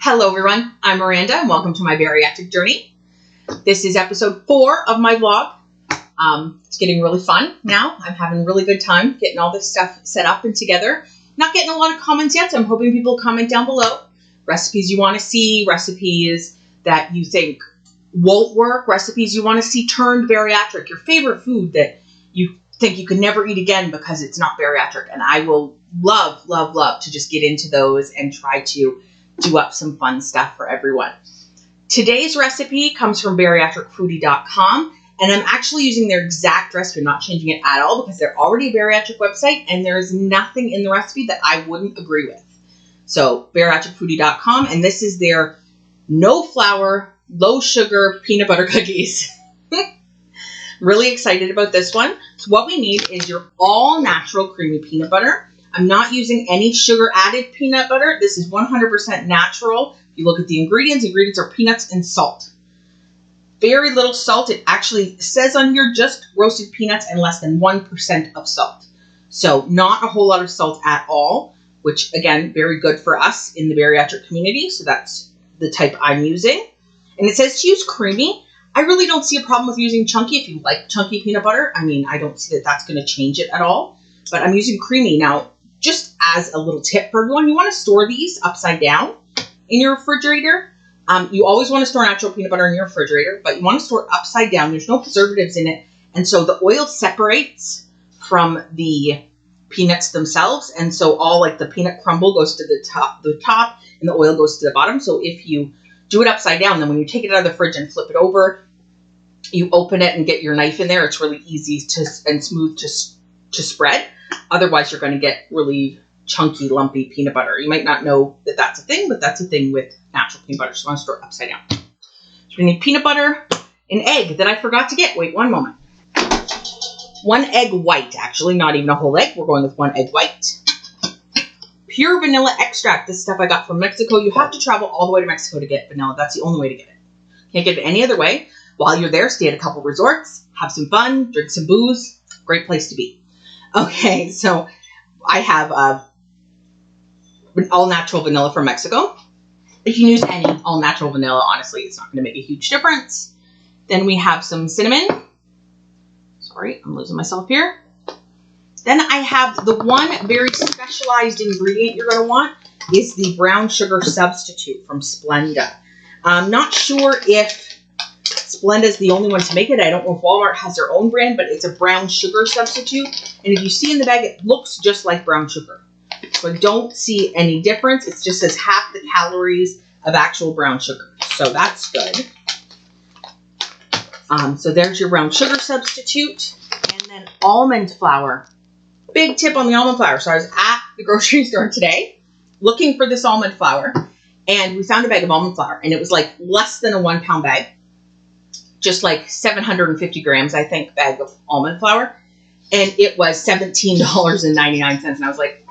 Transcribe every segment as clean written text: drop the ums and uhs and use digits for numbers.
Hello everyone, I'm Miranda and welcome to my bariatric journey. This is episode 4 of my vlog. It's getting really fun now. I'm having a really good time getting all this stuff set up and together. Not getting a lot of comments yet, so I'm hoping people comment down below. Recipes you want to see, recipes that you think won't work, recipes you want to see turned bariatric, your favorite food that you think you can never eat again because it's not bariatric. And I will love to just get into those and try to do up some fun stuff for everyone. Today's recipe comes from bariatricfoodie.com, and I'm actually using their exact recipe. I'm not changing it at all because they're already a bariatric website and there's nothing in the recipe that I wouldn't agree with. So bariatricfoodie.com, and this is their no flour, low sugar peanut butter cookies. Really excited about this one. So what we need is your all natural creamy peanut butter. I'm not using any sugar added peanut butter. This is 100% natural. If you look at the ingredients are peanuts and salt. Very little salt. It actually says on here just roasted peanuts and less than 1% of salt. So not a whole lot of salt at all, which again, very good for us in the bariatric community. So that's the type I'm using. And it says to use creamy. I really don't see a problem with using chunky if you like chunky peanut butter. I mean, I don't see that that's going to change it at all. But I'm using creamy. Now, just as a little tip for everyone, you want to store these upside down in your refrigerator. You always want to store natural peanut butter in your refrigerator, but you want to store it upside down. There's no preservatives in it. And so the oil separates from the peanuts themselves. And so all like the peanut crumble goes to the top, and the oil goes to the bottom. So if you do it upside down, then when you take it out of the fridge and flip it over, you open it and get your knife in there. It's really easy and smooth to spread. Otherwise, you're going to get really chunky, lumpy peanut butter. You might not know that that's a thing, but that's a thing with natural peanut butter. So I want to store it upside down. So we need peanut butter, an egg that I forgot to get. Wait one moment. 1 egg white, actually, not even a whole egg. We're going with 1 egg white. Pure vanilla extract. This stuff I got from Mexico. You have to travel all the way to Mexico to get vanilla. That's the only way to get it. Can't get it any other way. While you're there, stay at a couple resorts, have some fun, drink some booze. Great place to be. Okay, so I have all-natural vanilla from Mexico. You can use any all-natural vanilla. Honestly, it's not going to make a huge difference. Then we have some cinnamon. Sorry, I'm losing myself here. Then I have the one very specialized ingredient you're going to want is the brown sugar substitute from Splenda. I'm not sure if Splenda is the only one to make it. I don't know if Walmart has their own brand, but it's a brown sugar substitute. And if you see in the bag, it looks just like brown sugar. So I don't see any difference. It just says half the calories of actual brown sugar. So that's good. So there's your brown sugar substitute. And then almond flour. Big tip on the almond flour. So I was at the grocery store today looking for this almond flour. And we found a bag of almond flour. And it was like less than a 1 pound bag. Just like 750 grams, I think, bag of almond flour. And it was $17.99. And I was like,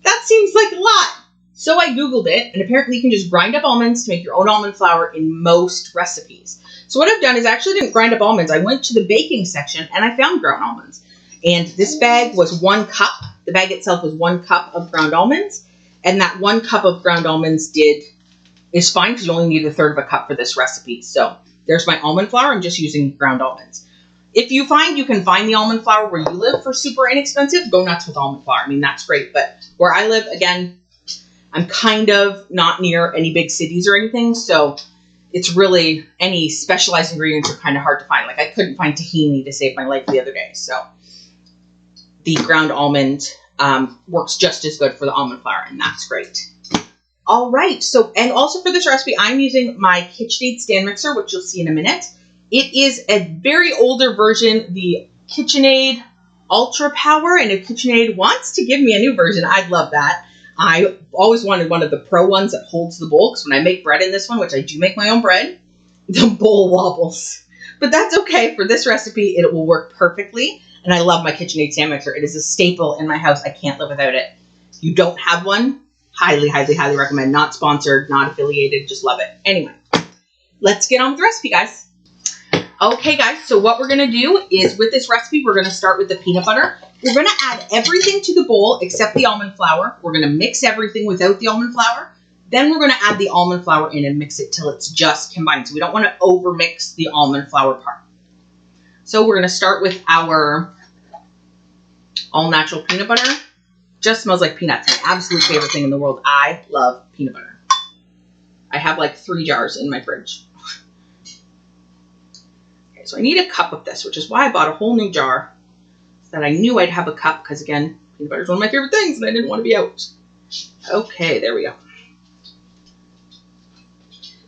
that seems like a lot. So I Googled it, and apparently you can just grind up almonds to make your own almond flour in most recipes. So what I've done is I actually didn't grind up almonds. I went to the baking section, and I found ground almonds. And this bag was 1 cup. The bag itself was 1 cup of ground almonds. And that 1 cup of ground almonds is fine because you only need 1/3 of a cup for this recipe. So there's my almond flour. I'm just using ground almonds. If you find you can find the almond flour where you live for super inexpensive, go nuts with almond flour. I mean, that's great. But where I live, again, I'm kind of not near any big cities or anything. So it's really, any specialized ingredients are kind of hard to find. Like I couldn't find tahini to save my life the other day. So the ground almond works just as good for the almond flour, and that's great. All right, so, and also for this recipe, I'm using my KitchenAid stand mixer, which you'll see in a minute. It is a very older version, the KitchenAid Ultra Power, and if KitchenAid wants to give me a new version, I'd love that. I always wanted one of the pro ones that holds the bowl, because when I make bread in this one, which I do make my own bread, the bowl wobbles. But that's okay. For this recipe, it will work perfectly, and I love my KitchenAid stand mixer. It is a staple in my house. I can't live without it. If you don't have one, highly recommend. Not sponsored, not affiliated, just love it. Anyway, let's get on with the recipe, guys. Okay, guys, so what we're going to do is with this recipe, we're going to start with the peanut butter. We're going to add everything to the bowl except the almond flour. We're going to mix everything without the almond flour. Then we're going to add the almond flour in and mix it till it's just combined. So we don't want to over mix the almond flour part. So we're going to start with our all natural peanut butter. Just smells like peanuts. My absolute favorite thing in the world. I love peanut butter. I have like 3 jars in my fridge. Okay, so I need a cup of this, which is why I bought a whole new jar. So that I knew I'd have a cup because, again, peanut butter is one of my favorite things and I didn't want to be out. Okay, there we go.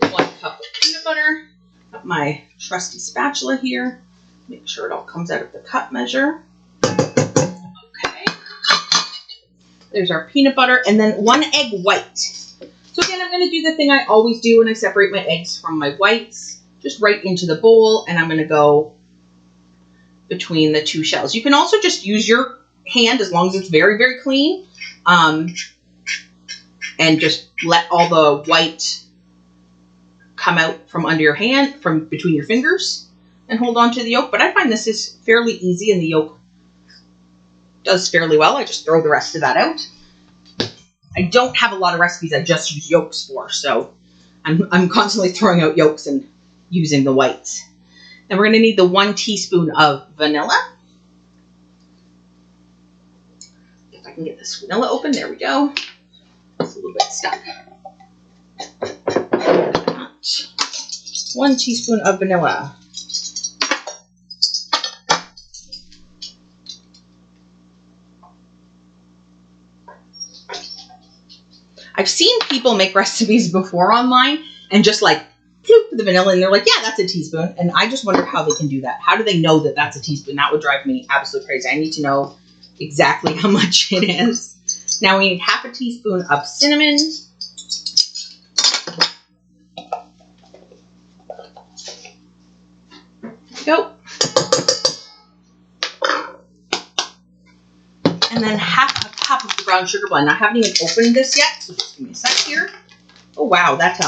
1 cup of peanut butter. Got my trusty spatula here. Make sure it all comes out of the cup measure. Okay. There's our peanut butter. And then 1 egg white. So again, I'm going to do the thing I always do when I separate my eggs from my whites. Just right into the bowl. And I'm going to go between the 2 shells. You can also just use your hand as long as it's very, very clean. And just let all the white come out from under your hand, from between your fingers, and hold on to the yolk. But I find this is fairly easy and the yolk does fairly well. I just throw the rest of that out. I don't have a lot of recipes I just use yolks for, so I'm constantly throwing out yolks and using the whites. Then we're going to need the 1 teaspoon of vanilla. If I can get this vanilla open, there we go. It's a little bit stuck. 1 teaspoon of vanilla. I've seen people make recipes before online and just like ploop the vanilla and they're like, yeah, that's a teaspoon. And I just wonder how they can do that. How do they know that that's a teaspoon? That would drive me absolutely crazy. I need to know exactly how much it is. Now we need 1/2 teaspoon of cinnamon. Go. And then 1/2 cup of the brown sugar blend. I haven't even opened this yet, so just give me a sec here. Oh wow, that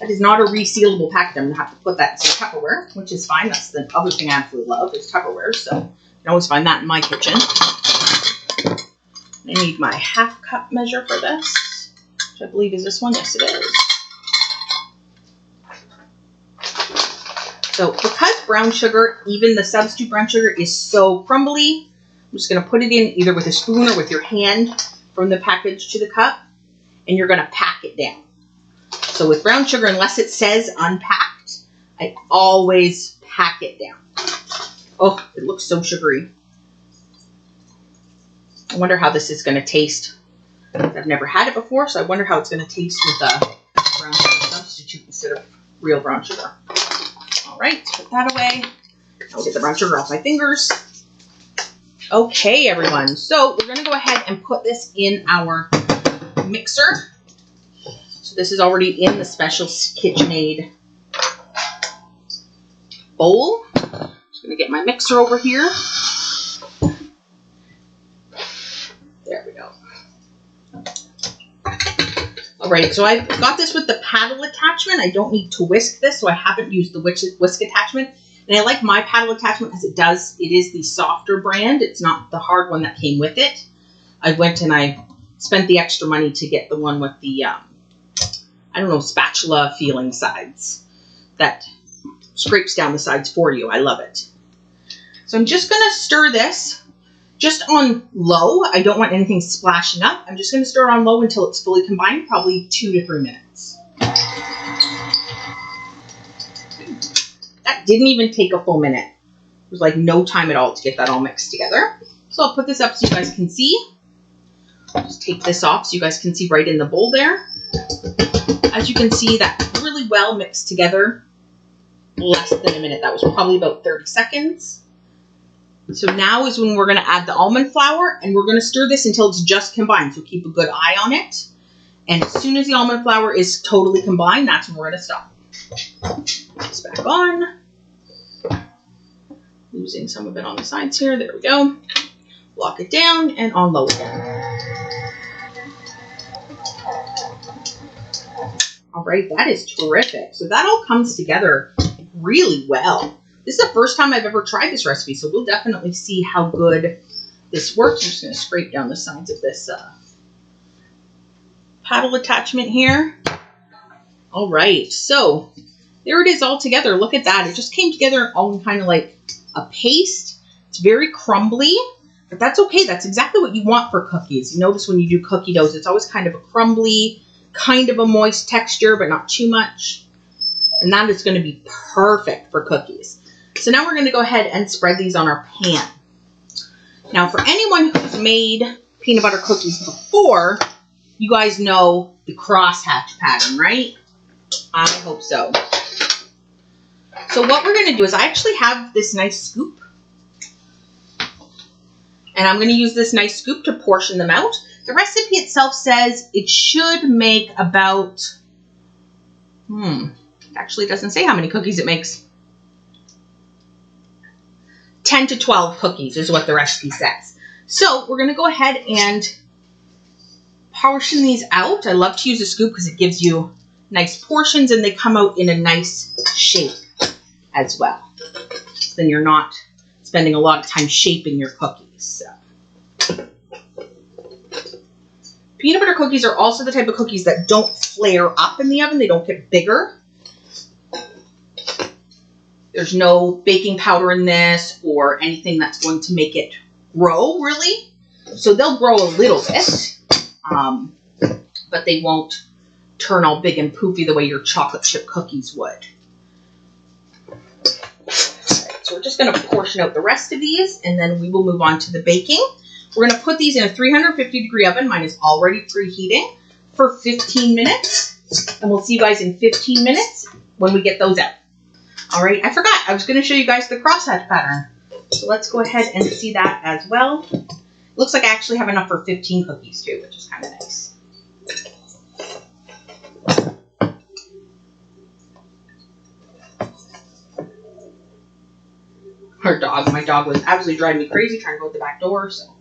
is not a resealable packet. I'm gonna have to put that in some Tupperware, which is fine. That's the other thing I absolutely love is Tupperware, so you can always find that in my kitchen. I need my 1/2 cup measure for this, which I believe is this one. Yes, it is. So because brown sugar, even the substitute brown sugar, is so crumbly, I'm just going to put it in either with a spoon or with your hand from the package to the cup, and you're going to pack it down. So with brown sugar, unless it says unpacked, I always pack it down. Oh, it looks so sugary. I wonder how this is going to taste. I've never had it before, so I wonder how it's going to taste with a brown sugar substitute instead of real brown sugar. All right, put that away. I'll get the brown sugar off my fingers. Okay, everyone. So we're going to go ahead and put this in our mixer. So this is already in the special KitchenAid bowl. I'm just going to get my mixer over here. There we go. All right, so I've got this with the paddle attachment. I don't need to whisk this, so I haven't used the whisk attachment. And I like my paddle attachment because it is the softer brand. It's not the hard one that came with it. I went and I spent the extra money to get the one with the, spatula feeling sides that scrapes down the sides for you. I love it. So I'm just going to stir this just on low. I don't want anything splashing up. I'm just going to stir it on low until it's fully combined, probably 2 to 3 minutes. That didn't even take a full minute. It was like no time at all to get that all mixed together. So I'll put this up so you guys can see. I'll just take this off so you guys can see right in the bowl there. As you can see, that really well mixed together. Less than a minute. That was probably about 30 seconds. So now is when we're going to add the almond flour, and we're going to stir this until it's just combined. So keep a good eye on it. And as soon as the almond flour is totally combined, that's when we're going to stop. Put this back on. Losing some of it on the sides here. There we go. Lock it down and on low again. All right, that is terrific. So that all comes together really well. This is the first time I've ever tried this recipe, so we'll definitely see how good this works. I'm just going to scrape down the sides of this paddle attachment here. All right, so there it is all together. Look at that. It just came together all kind of like a paste. It's very crumbly, but that's okay. That's exactly what you want for cookies. You notice when you do cookie doughs, it's always kind of a crumbly, kind of a moist texture, but not too much. And that is going to be perfect for cookies. So now we're going to go ahead and spread these on our pan. Now, for anyone who's made peanut butter cookies before, you guys know the crosshatch pattern, right? I hope so. So what we're going to do is I actually have this nice scoop. And I'm going to use this nice scoop to portion them out. The recipe itself says it should make about, it actually doesn't say how many cookies it makes. 10 to 12 cookies is what the recipe says. So we're going to go ahead and portion these out. I love to use a scoop because it gives you nice portions and they come out in a nice shape as well. So then you're not spending a lot of time shaping your cookies. So. Peanut butter cookies are also the type of cookies that don't flare up in the oven. They don't get bigger. There's no baking powder in this or anything that's going to make it grow, really. So they'll grow a little bit, but they won't turn all big and poofy the way your chocolate chip cookies would. So we're just going to portion out the rest of these, and then we will move on to the baking. We're going to put these in a 350-degree oven. Mine is already preheating for 15 minutes, and we'll see you guys in 15 minutes when we get those out. All right, I forgot. I was going to show you guys the crosshatch pattern. So let's go ahead and see that as well. Looks like I actually have enough for 15 cookies too, which is kind of nice. My dog was absolutely driving me crazy trying to go out the back door, so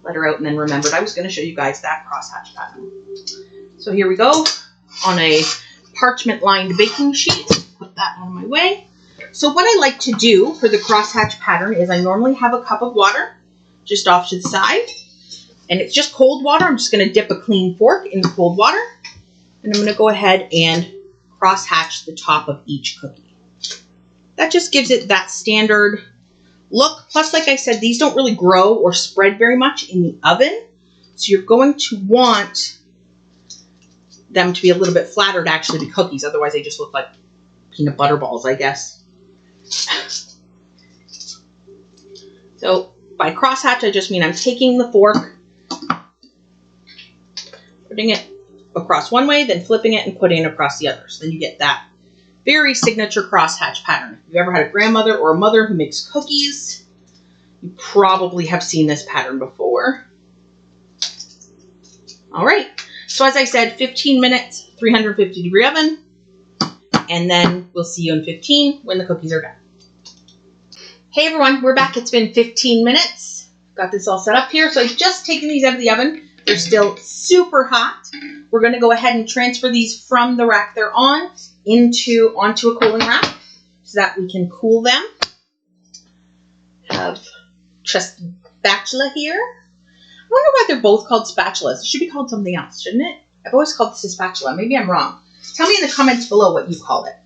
let her out and then remembered I was going to show you guys that crosshatch pattern. So here we go on a parchment-lined baking sheet. Put that out of my way. So what I like to do for the crosshatch pattern is I normally have a cup of water just off to the side. And it's just cold water. I'm just going to dip a clean fork in the cold water. And I'm going to go ahead and crosshatch the top of each cookie. That just gives it that standard look. Plus, like I said, these don't really grow or spread very much in the oven. So you're going to want them to be a little bit flatter to actually be cookies. Otherwise, they just look like peanut butter balls, I guess. So by crosshatch, I just mean I'm taking the fork, putting it across one way, then flipping it and putting it across the other. So then you get that very signature crosshatch pattern. If you've ever had a grandmother or a mother who makes cookies, you probably have seen this pattern before. All right. So as I said, 15 minutes, 350-degree oven. And then we'll see you in 15 when the cookies are done. Hey everyone, we're back. It's been 15 minutes. Got this all set up here. So I've just taken these out of the oven. They're still super hot. We're going to go ahead and transfer these from the rack they're on onto a cooling rack so that we can cool them. Have just spatula here. I wonder why they're both called spatulas. It should be called something else, shouldn't it? I've always called this a spatula. Maybe I'm wrong. Tell me in the comments below what you call it.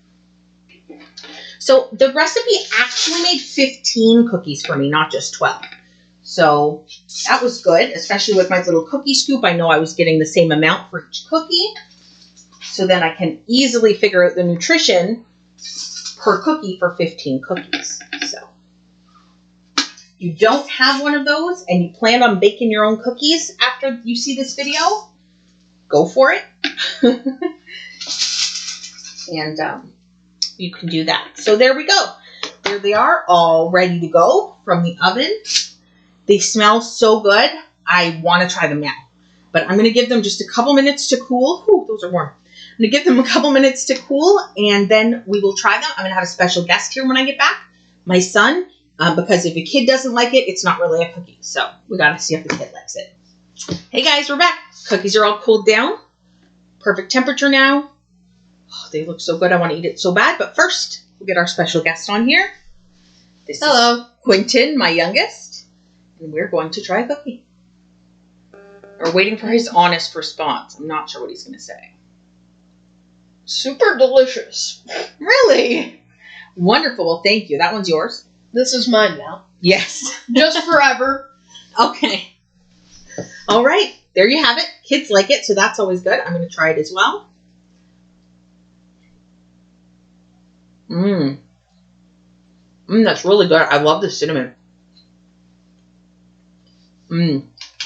So the recipe actually made 15 cookies for me, not just 12. So that was good, especially with my little cookie scoop. I know I was getting the same amount for each cookie. So then I can easily figure out the nutrition per cookie for 15 cookies. So if you don't have one of those and you plan on baking your own cookies after you see this video, go for it. And you can do that. So there we go. There they are, all ready to go from the oven. They smell so good. I want to try them now. But I'm going to give them just a couple minutes to cool. Ooh, those are warm. I'm going to give them a couple minutes to cool, and then we will try them. I'm going to have a special guest here when I get back, my son, because if a kid doesn't like it, it's not really a cookie. So we got to see if the kid likes it. Hey guys, we're back. Cookies are all cooled down. Perfect temperature now. Oh, they look so good. I want to eat it so bad. But first, we'll get our special guest on here. This is Quentin, my youngest. And we're going to try a cookie. Or waiting for his honest response. I'm not sure what he's going to say. Super delicious. Really? Wonderful. Well, thank you. That one's yours. This is mine now. Yes. Just forever. Okay. All right. There you have it. Kids like it, so that's always good. I'm going to try it as well. That's really good. I love the cinnamon.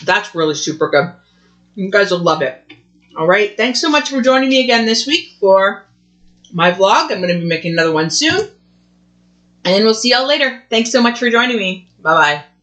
That's really super good. You guys will love it. All right. Thanks so much for joining me again this week for my vlog. I'm going to be making another one soon. And we'll see y'all later. Thanks so much for joining me. Bye-bye.